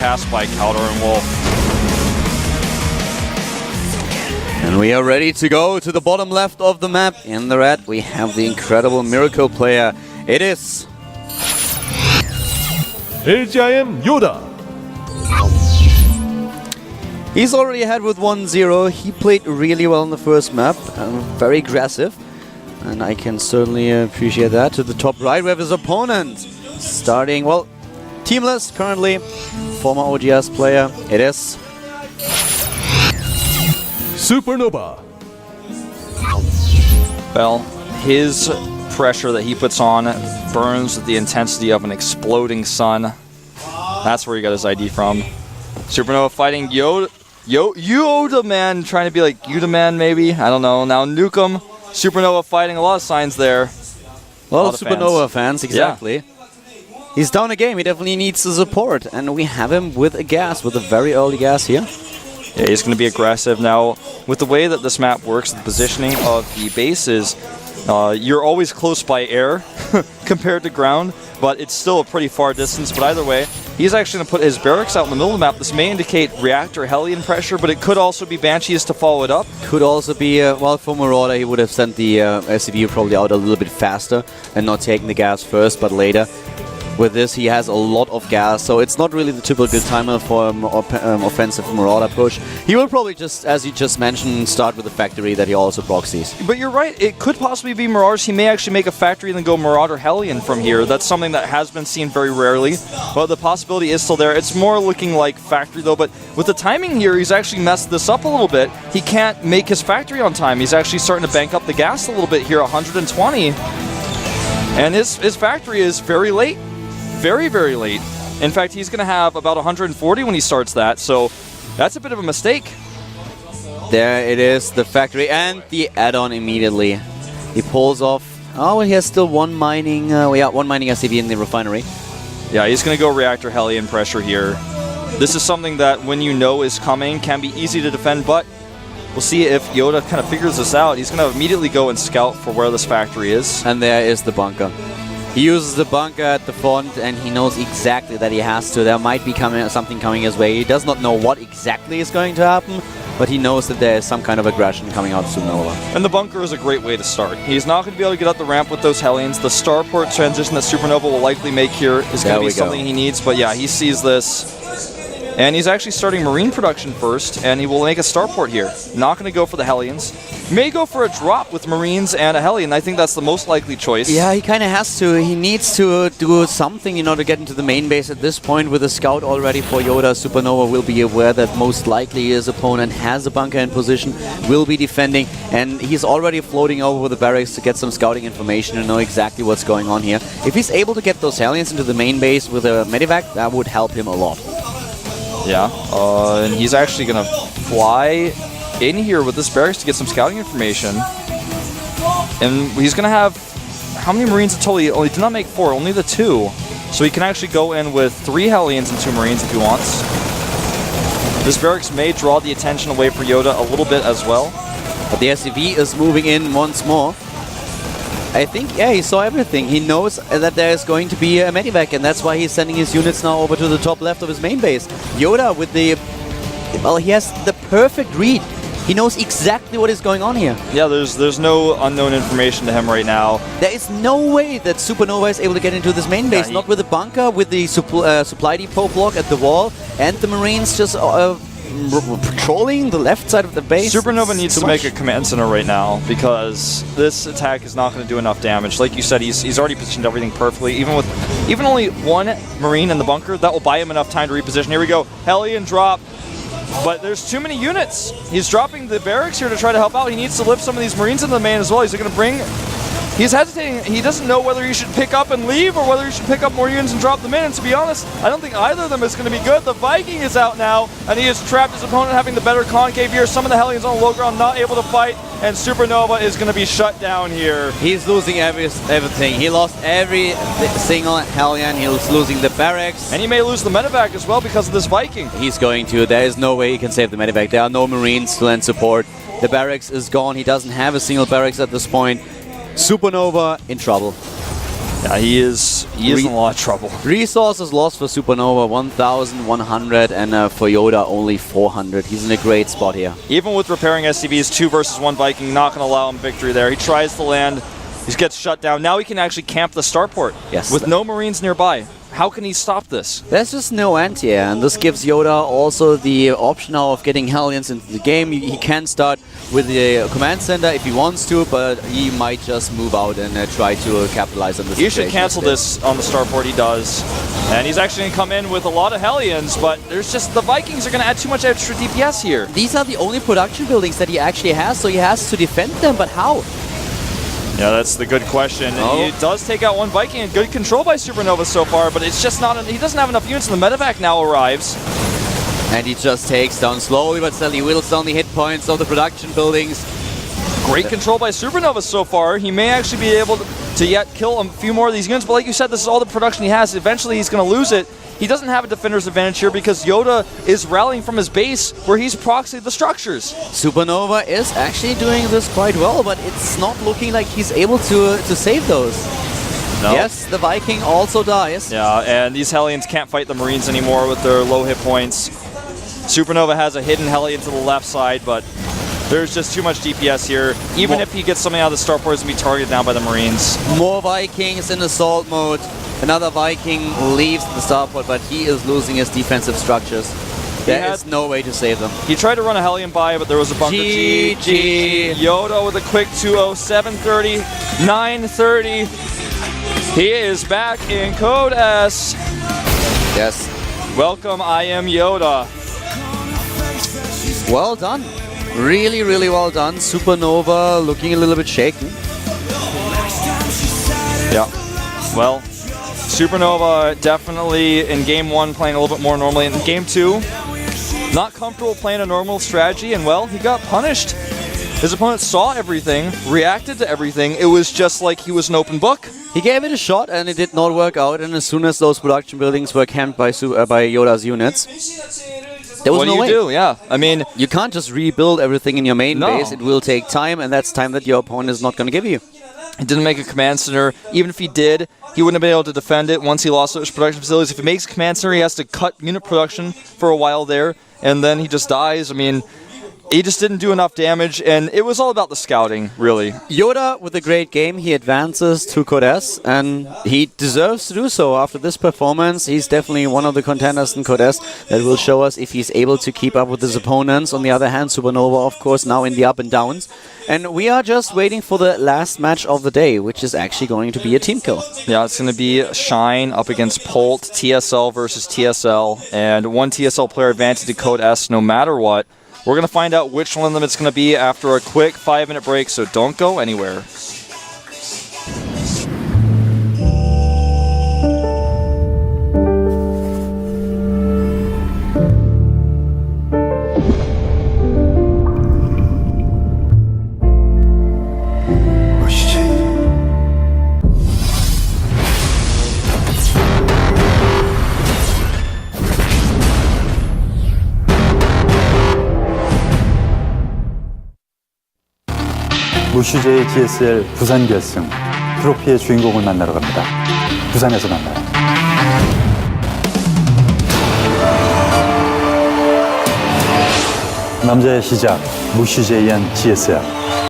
cast by Caldor and Wolf. And we are ready to go to the bottom left of the map. In the red, we have the incredible Miracle player. It is LGIM YoDa. He's already ahead with 1-0. He played really well in the first map, very aggressive, and I can certainly appreciate that. To the top right, we have his opponent, starting, well, teamless currently, former OGS player. It is SuperNova. Well, his pressure that he puts on burns with the intensity of an exploding sun. That's where he got his ID from. SuperNova fighting YoDa Man, trying to be like YoDa Man maybe. I don't know. Now Nukem, SuperNova fighting, a lot of signs there. Well, SuperNova fans, exactly. Yeah. He's down a game. He definitely needs the support, and we have him with a gas, with a very early gas here. Yeah, he's going to be aggressive. Now, with the way that this map works, the positioning of the bases, you're always close by air compared to ground, but it's still a pretty far distance. But either way, he's actually going to put his barracks out in the middle of the map. This may indicate Reactor Hellion pressure, but it could also be Banshees to follow it up. Could also be, well, for Marauder, he would have sent the SCV probably out a little bit faster and not taking the gas first, but later. With this, he has a lot of gas, so it's not really the typical timer for offensive Marauder push. He will probably just, as you just mentioned, start with the factory that he also proxies. But you're right, it could possibly be Marauders. He may actually make a factory and then go Marauder Hellion from here. That's something that has been seen very rarely, but the possibility is still there. It's more looking like factory though, but with the timing here, he's actually messed this up a little bit. He can't make his factory on time. He's actually starting to bank up the gas a little bit here, 120. And his factory is very late. Very, very late. In fact, he's going to have about 140 when he starts that, so that's a bit of a mistake. There it is, the factory and the add-on immediately. He pulls off. Oh, he has still one mining. One mining SCV in the refinery. Yeah, he's going to go Reactor Hellion pressure here. This is something that, when you know is coming, can be easy to defend, but we'll see if YoDa kind of figures this out. He's going to immediately go and scout for where this factory is. And there is the bunker. He uses the bunker at the front, and he knows exactly that he has to. There might be something coming his way. He does not know what exactly is going to happen, but he knows that there is some kind of aggression coming out of SuperNova. And the bunker is a great way to start. He's not going to be able to get up the ramp with those Hellions. The starport transition that SuperNova will likely make here is going to be something he needs. But yeah, he sees this. And he's actually starting Marine production first, and he will make a starport here. Not going to go for the Hellions. May go for a drop with Marines and a Hellion. I think that's the most likely choice. Yeah, he kind of has to. He needs to do something in order to get into the main base at this point. With a scout already for YoDa, SuperNova will be aware that most likely his opponent has a bunker in position, will be defending, and he's already floating over the barracks to get some scouting information and know exactly what's going on here. If he's able to get those Hellions into the main base with a medevac, that would help him a lot. Yeah, and he's actually going to fly in here with this barracks to get some scouting information. And he's going to have, how many Marines in total? He did not make 4, only the 2. So he can actually go in with 3 Hellions and 2 Marines if he wants. This barracks may draw the attention away for YoDa a little bit as well. But the SCV is moving in once more. I think, yeah, he saw everything. He knows that there is going to be a medevac, and that's why he's sending his units now over to the top left of his main base. YoDa with the... Well, he has the perfect read. He knows exactly what is going on here. Yeah, there's no unknown information to him right now. There is no way that SuperNova is able to get into this main base. Not with the bunker, with the supply depot block at the wall, and the Marines just... patrolling the left side of the base. SuperNova needs to make a command center right now because this attack is not going to do enough damage. Like you said, he's already positioned everything perfectly. Even only 1 Marine in the bunker, that will buy him enough time to reposition. Here we go, Hellion drop. But there's too many units. He's dropping the barracks here to try to help out. He needs to lift some of these Marines into the main as well. He's going to bring... He's hesitating. He doesn't know whether he should pick up and leave or whether he should pick up more units and drop them in. And to be honest, I don't think either of them is going to be good. The Viking is out now, and he has trapped his opponent having the better concave here. Some of the Hellions on low ground not able to fight, and SuperNova is going to be shut down here. He's losing everything. He lost every single Hellion. He's losing the barracks. And he may lose the medevac as well because of this Viking. He's going to. There is no way he can save the medevac. There are no Marines to lend support. The barracks is gone. He doesn't have a single barracks at this point. SuperNova in trouble. Yeah, he is in a lot of trouble. Resources lost for SuperNova, 1,100, and for YoDa only 400. He's in a great spot here. Even with repairing SCVs, 2 versus 1 Viking, not going to allow him victory there. He tries to land, he gets shut down. Now he can actually camp the starport with no Marines nearby. How can he stop this? There's just no anti-air, and this gives YoDa also the option now of getting Hellions into the game. He can start with the command center if he wants to, but he might just move out and try to capitalize on this. He should cancel this on the starport, he does. And he's actually going to come in with a lot of Hellions, but there's just the Vikings are going to add too much extra DPS here. These are the only production buildings that he actually has, so he has to defend them, but how? Yeah, that's the good question. Oh. He does take out 1 Viking, and good control by SuperNova so far, but it's just not. He doesn't have enough units, and the medevac now arrives. And he just takes down slowly but steadily, whittles down the hit points of the production buildings. Great control by SuperNova so far. He may actually be able to yet kill a few more of these units, but like you said, this is all the production he has. Eventually, he's going to lose it. He doesn't have a defender's advantage here because YoDa is rallying from his base where he's proxied the structures. SuperNova is actually doing this quite well, but it's not looking like he's able to save those. No. Yes, the Viking also dies. Yeah, and these Hellions can't fight the Marines anymore with their low hit points. SuperNova has a hidden Hellion to the left side, but there's just too much DPS here. Even if he gets something out of the starport, it's going to be targeted down by the Marines. More Vikings in assault mode. Another Viking leaves the starport, but he is losing his defensive structures. There is no way to save them. He tried to run a Hellion by, but there was a bunker. GG. YoDa with a quick 2-0, 7:30, 9:30. He is back in Code S. Yes. Welcome, I am YoDa. Well done. Really, really well done. SuperNova looking a little bit shaken. Yeah. Well, SuperNova definitely in game 1 playing a little bit more normally. In game 2, not comfortable playing a normal strategy, and well, he got punished. His opponent saw everything, reacted to everything. It was just like he was an open book. He gave it a shot and it did not work out, and as soon as those production buildings were camped by YoDa's units, there was what no way. do you do? Yeah, I mean, you can't just rebuild everything in your main base. It will take time, and that's time that your opponent is not going to give you. he didn't make a command center. Even if he did, he wouldn't have been able to defend it once he lost those production facilities. If he makes a command center, he has to cut unit production for a while there, and then he just dies. I mean, he just didn't do enough damage, and it was all about the scouting, really. YoDa, with a great game, he advances to Code S, and he deserves to do so after this performance. He's definitely one of the contenders in Code S that will show us if he's able to keep up with his opponents. On the other hand, SuperNova, of course, now in the up and downs. And we are just waiting for the last match of the day, which is actually going to be a team kill. Yeah, it's going to be Shine up against Polt, TSL versus TSL, and one TSL player advances to Code S no matter what. We're going to find out which one of them it's going to be after a quick 5-minute break, so don't go anywhere. 무슈제의 GSL 부산 결승 트로피의 주인공을 만나러 갑니다. 부산에서 만나요. 남자의 시작 무슈제이한 GSL.